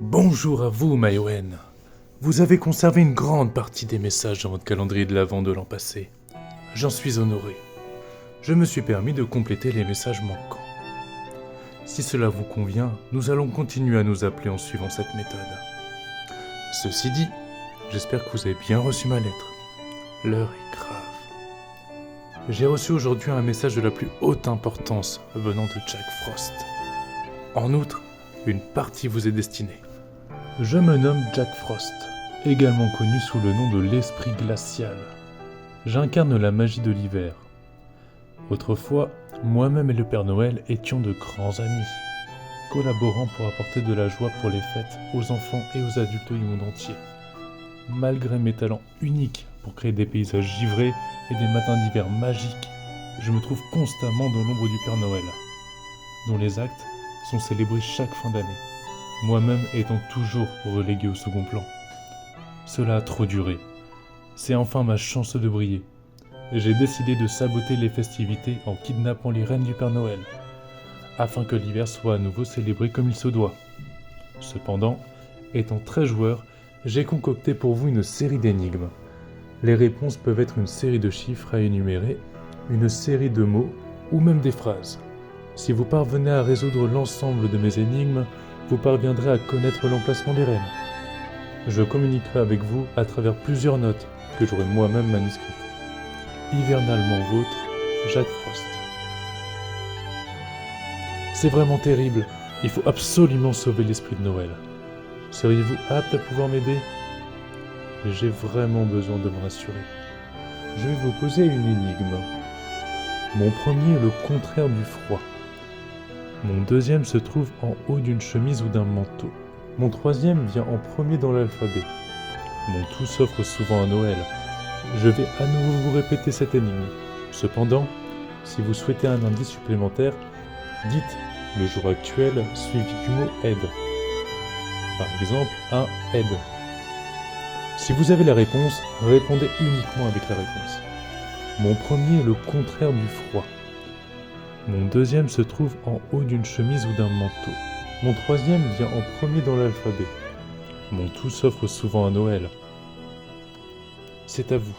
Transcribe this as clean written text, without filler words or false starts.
Bonjour à vous, Mayowen. Vous avez conservé une grande partie des messages dans votre calendrier de l'Avent de l'an passé. J'en suis honoré. Je me suis permis de compléter les messages manquants. Si cela vous convient, nous allons continuer à nous appeler en suivant cette méthode. Ceci dit, j'espère que vous avez bien reçu ma lettre. L'heure est grave. J'ai reçu aujourd'hui un message de la plus haute importance venant de Jack Frost. En outre, une partie vous est destinée. Je me nomme Jack Frost, également connu sous le nom de l'Esprit Glacial. J'incarne la magie de l'hiver. Autrefois, moi-même et le Père Noël étions de grands amis, collaborant pour apporter de la joie pour les fêtes aux enfants et aux adultes du monde entier. Malgré mes talents uniques pour créer des paysages givrés et des matins d'hiver magiques, je me trouve constamment dans l'ombre du Père Noël, dont les actes sont célébrés chaque fin d'année, moi-même étant toujours relégué au second plan. Cela a trop duré. C'est enfin ma chance de briller. J'ai décidé de saboter les festivités en kidnappant les reines du Père Noël, afin que l'hiver soit à nouveau célébré comme il se doit. Cependant, étant très joueur, j'ai concocté pour vous une série d'énigmes. Les réponses peuvent être une série de chiffres à énumérer, une série de mots ou même des phrases. Si vous parvenez à résoudre l'ensemble de mes énigmes, vous parviendrez à connaître l'emplacement des reines. Je communiquerai avec vous à travers plusieurs notes que j'aurai moi-même manuscrites. Hivernalement vôtre, Jack Frost. C'est vraiment terrible, il faut absolument sauver l'esprit de Noël. Seriez-vous apte à pouvoir m'aider ? J'ai vraiment besoin de me rassurer. Je vais vous poser une énigme. Mon premier est le contraire du froid. Mon deuxième se trouve en haut d'une chemise ou d'un manteau. Mon troisième vient en premier dans l'alphabet. Mon tout s'offre souvent à Noël. Je vais à nouveau vous répéter cette énigme. Cependant, si vous souhaitez un indice supplémentaire, dites le jour actuel suivi du mot aide. Par exemple, un aide. Si vous avez la réponse, répondez uniquement avec la réponse. Mon premier est le contraire du froid. Mon deuxième se trouve en haut d'une chemise ou d'un manteau. Mon troisième vient en premier dans l'alphabet. Mon tout s'offre souvent à Noël. C'est à vous.